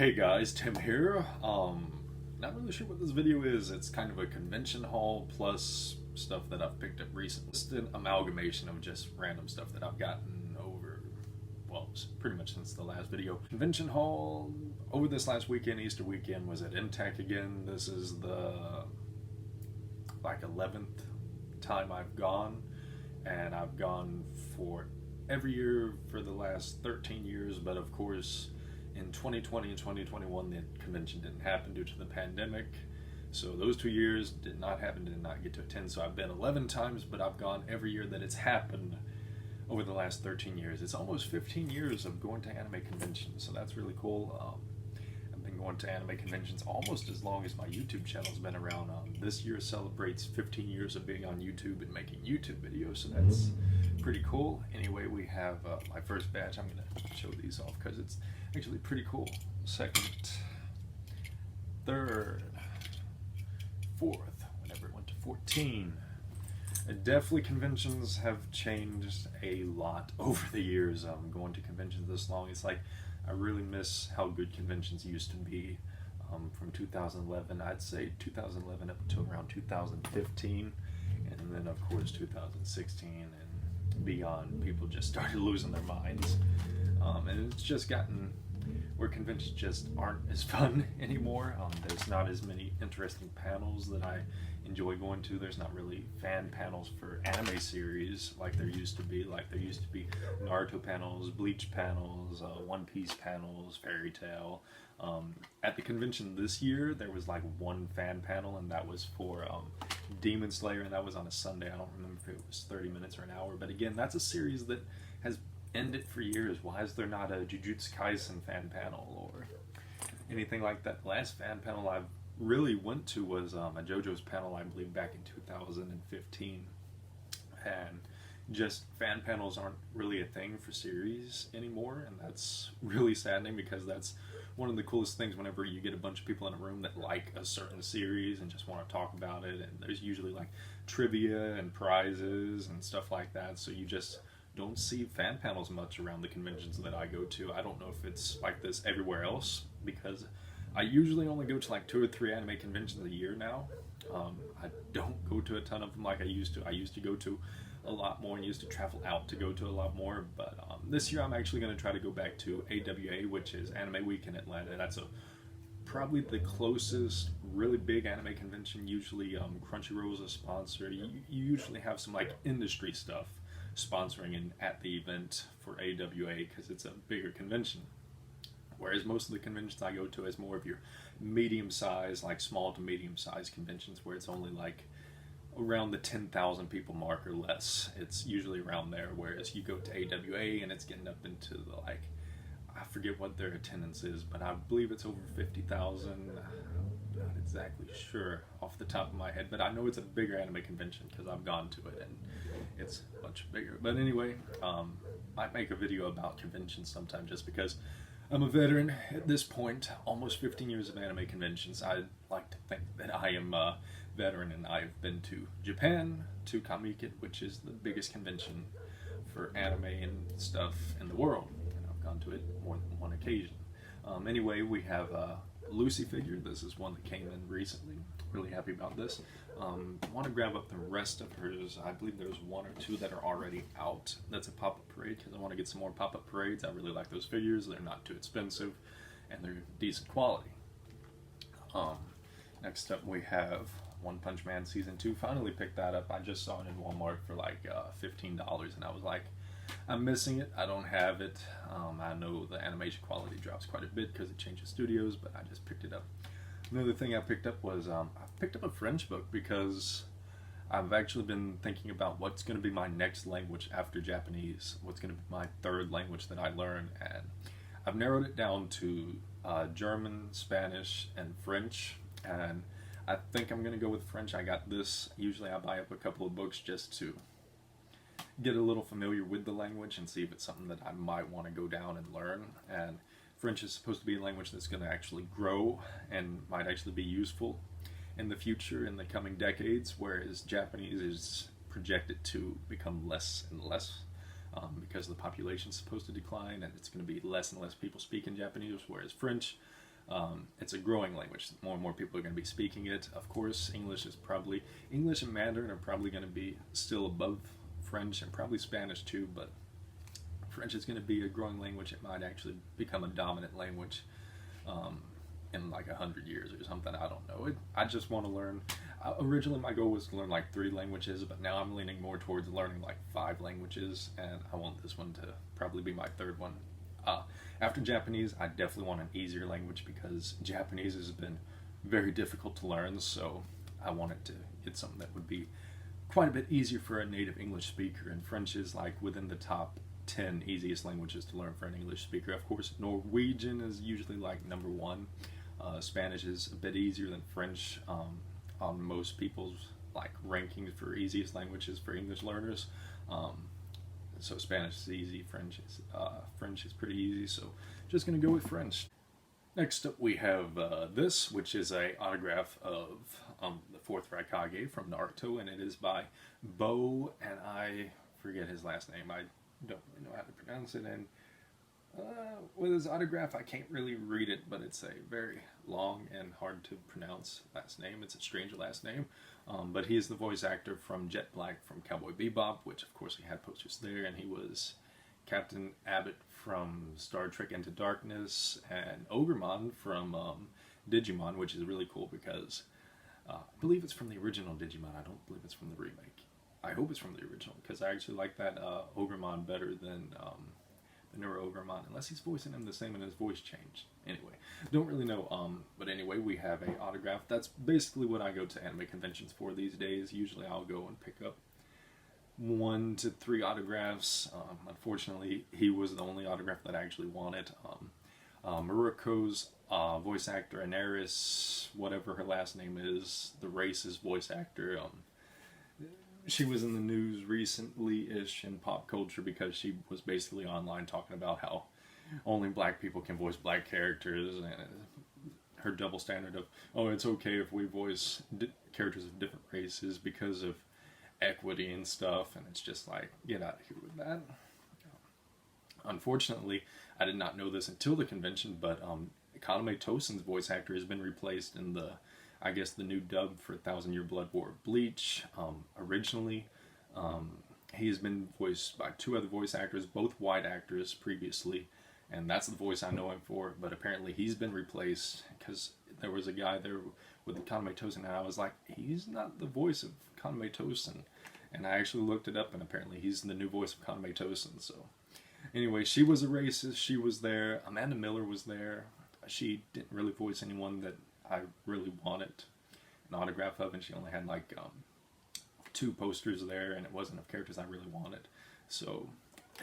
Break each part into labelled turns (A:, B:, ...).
A: Hey guys, Tim here. Not really sure what this video is. It's kind of a convention haul plus stuff that I've picked up recently. Just an amalgamation of just random stuff that I've gotten over, well, pretty much since the last video. Convention haul over this last weekend, Easter weekend, was at MTech again. This is the 11th time I've gone, and I've gone for every year for the last 13 years, but of course in 2020 and 2021 the convention didn't happen due to the pandemic, so those 2 years did not happen, did not get to attend. So I've been 11 times, but I've gone every year that it's happened over the last 13 years. It's almost 15 years of going to anime conventions, so that's really cool. I've been going to anime conventions almost as long as my YouTube channel's been around. This year celebrates 15 years of being on YouTube and making YouTube videos, so that's pretty cool. Anyway, we have my first batch. I'm going to show these off because it's actually pretty cool. Second, third, fourth, whenever it went to 14. Definitely conventions have changed a lot over the years. Going to conventions this long, it's like I really miss how good conventions used to be. From 2011, I'd say 2011 up to around 2015, and then of course 2016 and beyond, people just started losing their minds, and it's just gotten where conventions just aren't as fun anymore. There's not as many interesting panels that I enjoy going to. There's not really fan panels for anime series like there used to be. Like there used to be Naruto panels, Bleach panels, One Piece panels, Fairy Tail. At the convention this year, there was like one fan panel, and that was for Demon Slayer, and that was on a Sunday. I don't remember if it was 30 minutes or an hour, but again, that's a series that has ended for years. Why is there not a Jujutsu Kaisen fan panel or anything like that? The last fan panel I really went to was a JoJo's panel, I believe, back in 2015, and just fan panels aren't really a thing for series anymore, and that's really saddening because that's one of the coolest things whenever you get a bunch of people in a room that like a certain series and just want to talk about it, and there's usually like trivia and prizes and stuff like that, so you just don't see fan panels much around the conventions that I go to. I don't know if it's like this everywhere else, because I usually only go to like 2 or 3 anime conventions a year now. I don't go to a ton of them like I used to. I used to go to a lot more and used to travel out to go to a lot more, but this year I'm actually going to try to go back to AWA, which is Anime Week in Atlanta. That's probably the closest really big anime convention. Usually Crunchyroll is a sponsor. You usually have some like industry stuff sponsoring at the event for AWA because it's a bigger convention. Whereas most of the conventions I go to is more of your medium-sized, like small to medium-sized conventions where it's only like around the 10,000 people mark or less. It's usually around there, whereas you go to AWA and it's getting up into the like, I forget what their attendance is, but I believe it's over 50,000. I'm not exactly sure off the top of my head, but I know it's a bigger anime convention because I've gone to it and it's much bigger. But anyway, might make a video about conventions sometime just because I'm a veteran at this point, almost 15 years of anime conventions. I'd like to think that I am a veteran, and I've been to Japan, to Kamiket, which is the biggest convention for anime and stuff in the world, and I've gone to it more than one occasion. Anyway, we have a Lucy figure. This is one that came in recently. Really happy about this. Want to grab up the rest of hers. I believe there's 1 or 2 that are already out. That's a pop-up parade because I want to get some more pop-up parades. I really like those figures. They're not too expensive and they're decent quality. Next up we have One Punch Man Season 2. Finally picked that up. I just saw it in Walmart for like $15 and I was like, I'm missing it. I don't have it. I know the animation quality drops quite a bit because it changes studios, but I just picked it up. Another thing I picked up was I picked up a French book because I've actually been thinking about what's going to be my next language after Japanese. What's going to be my third language that I learn, and I've narrowed it down to German, Spanish, and French, and I think I'm going to go with French. I got this. Usually I buy up a couple of books just to get a little familiar with the language and see if it's something that I might want to go down and learn. And French is supposed to be a language that's going to actually grow and might actually be useful in the future, in the coming decades, whereas Japanese is projected to become less and less because the population is supposed to decline and it's going to be less and less people speaking Japanese, whereas French It's a growing language. More and more people are going to be speaking it. Of course, English and Mandarin are probably going to be still above French and probably Spanish too, but French is going to be a growing language. It might actually become a dominant language in like 100 years or something. I don't know. I just want to learn. Originally, my goal was to learn like 3 languages, but now I'm leaning more towards learning like 5 languages, and I want this one to probably be my 3rd one. After Japanese, I definitely want an easier language because Japanese has been very difficult to learn, so I wanted to get something that would be quite a bit easier for a native English speaker, and French is like within the top 10 easiest languages to learn for an English speaker. Of course, Norwegian is usually like number 1. Spanish is a bit easier than French on most people's like rankings for easiest languages for English learners. So Spanish is easy, French is pretty easy, so just gonna go with French. Next up we have this, which is a autograph of the 4th Raikage from Naruto, and it is by Bo, and I forget his last name. I don't really know how to pronounce it, and with his autograph I can't really read it, but it's a very long and hard to pronounce last name. It's a strange last name, but he is the voice actor from Jet Black from Cowboy Bebop, which of course he had posters there, and he was Captain Abbott from Star Trek Into Darkness, and Ogremon from Digimon, which is really cool because I believe it's from the original Digimon. I don't believe it's from the remake. I hope it's from the original because I actually like that Ogremon better than the Neuro Ogremon, unless he's voicing him the same and his voice changed. Anyway, don't really know. But anyway, we have a autograph. That's basically what I go to anime conventions for these days. Usually I'll go and pick up 1 to 3 autographs. Unfortunately, he was the only autograph that I actually wanted. Muroko's voice actor, Anaris, whatever her last name is, the race's voice actor, she was in the news recently-ish in pop culture because she was basically online talking about how only black people can voice black characters, and her double standard of, oh, it's okay if we voice characters of different races because of equity and stuff, and it's just like, get out of here with that. Unfortunately, I did not know this until the convention, but Kaname Tosen's voice actor has been replaced in the new dub for Thousand Year Blood War Bleach. Originally, he has been voiced by 2 other voice actors, both white actors previously, and that's the voice I know him for, but apparently he's been replaced because there was a guy there with the Kaname Tosen, and I was like, he's not the voice of Kaname Tosen, and I actually looked it up, and apparently he's the new voice of Kaname Tosen. So anyway, she was a racist, she was there, Amanda Miller was there. She didn't really voice anyone that I really wanted an autograph of, and she only had like 2 posters there, and it wasn't of characters I really wanted. So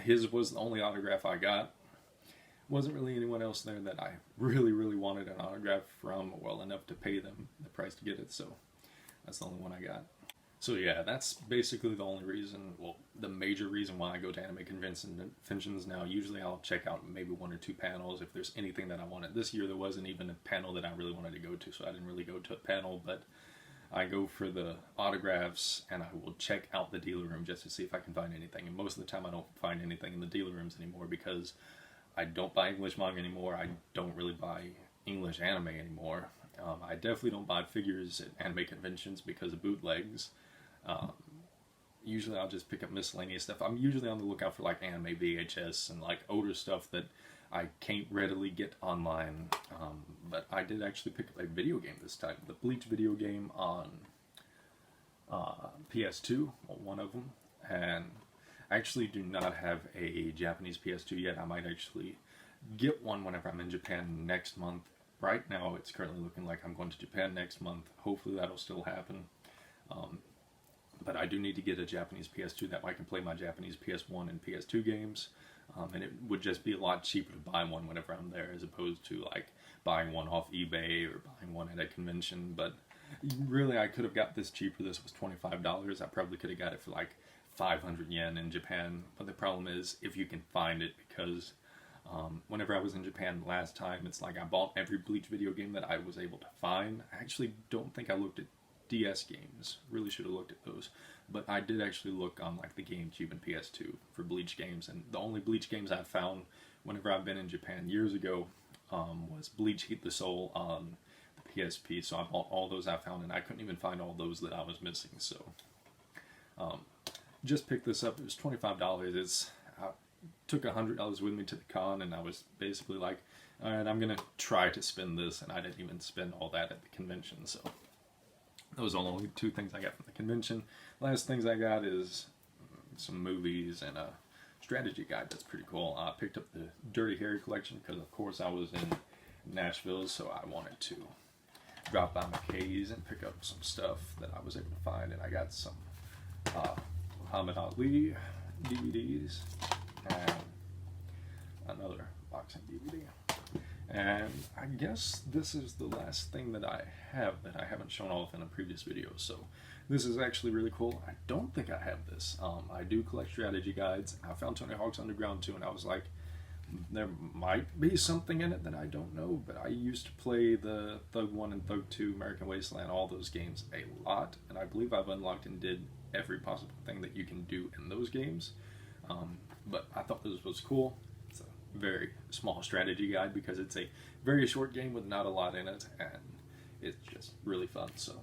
A: his was the only autograph I got. Wasn't really anyone else there that I really, really wanted an autograph from, well enough to pay them the price to get it, so that's the only one I got. So yeah, that's basically the only reason, well, the major reason why I go to anime conventions now. Usually I'll check out maybe 1 or 2 panels if there's anything that I wanted. This year there wasn't even a panel that I really wanted to go to, so I didn't really go to a panel, but I go for the autographs, and I will check out the dealer room just to see if I can find anything, and most of the time I don't find anything in the dealer rooms anymore because I don't buy English manga anymore. I don't really buy English anime anymore. I definitely don't buy figures at anime conventions because of bootlegs. Usually I'll just pick up miscellaneous stuff. I'm usually on the lookout for like anime VHS and like older stuff that I can't readily get online. But I did actually pick up a video game this time. The Bleach video game on PS2, one of them. And I actually do not have a Japanese PS2 yet. I might actually get one whenever I'm in Japan next month. Right now it's currently looking like I'm going to Japan next month. Hopefully that'll still happen. But I do need to get a Japanese PS2 that way I can play my Japanese PS1 and PS2 games. And it would just be a lot cheaper to buy one whenever I'm there as opposed to like buying one off eBay or buying one at a convention. But really I could have got this cheaper. This was $25. I probably could have got it for like 500 yen in Japan. But the problem is if you can find it, because whenever I was in Japan last time, it's like I bought every Bleach video game that I was able to find. I actually don't think I looked at DS games. Really should have looked at those. But I did actually look on like the GameCube and PS2 for Bleach games, and the only Bleach games I've found whenever I've been in Japan years ago was Bleach Heat the Soul on the PSP. So I bought all those I found, and I couldn't even find all those that I was missing. So just picked this up. It was $25. I took $100 with me to the con, and I was basically like, all right, I'm gonna try to spend this, and I didn't even spend all that at the convention. So those are the only two things I got from the convention. Last things I got is some movies and a strategy guide that's pretty cool. I picked up the Dirty Harry collection because, of course, I was in Nashville, so I wanted to drop by McKay's and pick up some stuff that I was able to find. And I got some Muhammad Ali DVDs and another boxing DVD. And I guess this is the last thing that I have that I haven't shown off in a previous video. So this is actually really cool. I don't think I have this. I do collect strategy guides. I found Tony Hawk's Underground 2, and I was like, there might be something in it that I don't know, but I used to play the Thug 1 and Thug 2, American Wasteland, all those games a lot, and I believe I've unlocked and did every possible thing that you can do in those games. But I thought this was cool. It's a very small strategy guide because it's a very short game with not a lot in it, and it's just really fun. So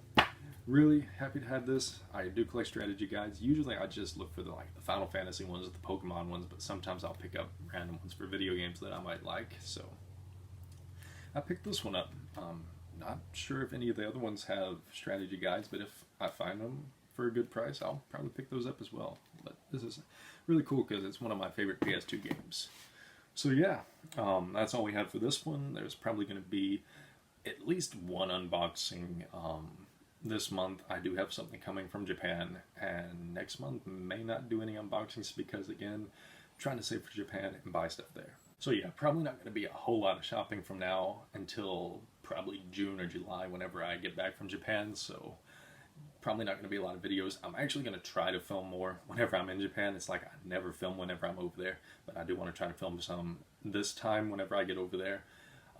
A: really happy to have this. I do collect strategy guides. Usually I just look for the Final Fantasy ones, the Pokemon ones, but sometimes I'll pick up random ones for video games that I might like. So I picked this one up. Not sure if any of the other ones have strategy guides, but if I find them for a good price, I'll probably pick those up as well. But this is really cool because it's one of my favorite PS2 games. So yeah, that's all we have for this one. There's probably going to be at least one unboxing this month. I do have something coming from Japan, and next month may not do any unboxings because, again, trying to save for Japan and buy stuff there. So yeah, probably not going to be a whole lot of shopping from now until probably June or July whenever I get back from Japan. So probably not going to be a lot of videos. I'm actually going to try to film more whenever I'm in Japan. It's like I never film whenever I'm over there, but I do want to try to film some this time whenever I get over there.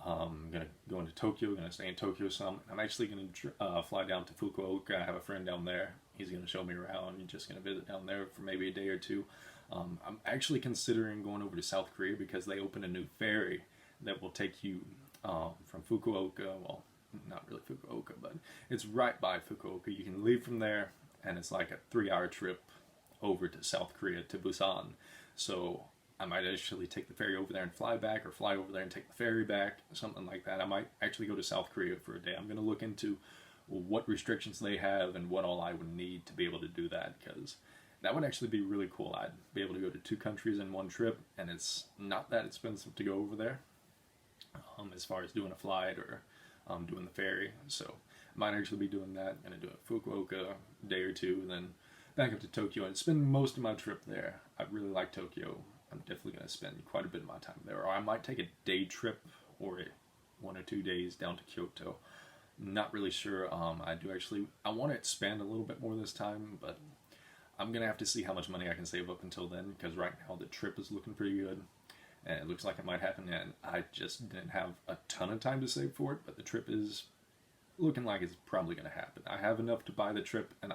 A: I'm going to go into Tokyo, going to stay in Tokyo some. I'm actually going to fly down to Fukuoka. I have a friend down there. He's going to show me around. I'm just going to visit down there for maybe a day or two. I'm actually considering going over to South Korea because they opened a new ferry that will take you from Fukuoka, well, not really Fukuoka, but it's right by Fukuoka. You can leave from there, and it's like a 3-hour trip over to South Korea, to Busan. So I might actually take the ferry over there and fly back, or fly over there and take the ferry back, something like that. I might actually go to South Korea for a day. I'm going to look into what restrictions they have and what all I would need to be able to do that, because that would actually be really cool. I'd be able to go to 2 countries in one trip, and it's not that expensive to go over there as far as doing a flight or doing the ferry. So I might actually be doing that. I'm going to do it Fukuoka a day or two, and then back up to Tokyo and spend most of my trip there. I really like Tokyo. I'm definitely going to spend quite a bit of my time there. Or I might take a day trip or 1 or 2 days down to Kyoto. Not really sure. I want to expand a little bit more this time, but I'm going to have to see how much money I can save up until then, because right now the trip is looking pretty good. And it looks like it might happen, and I just didn't have a ton of time to save for it, but the trip is looking like it's probably going to happen. I have enough to buy the trip, and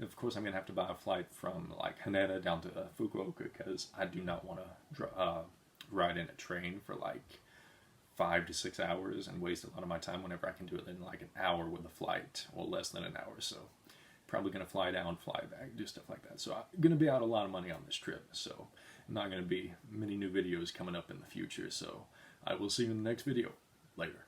A: of course I'm going to have to buy a flight from like Haneda down to Fukuoka, because I do not want to ride in a train for like 5 to 6 hours and waste a lot of my time whenever I can do it in like an hour with a flight, or less than an hour. So probably going to fly down, fly back, do stuff like that. So I'm going to be out a lot of money on this trip, so not going to be many new videos coming up in the future. So I will see you in the next video. Later.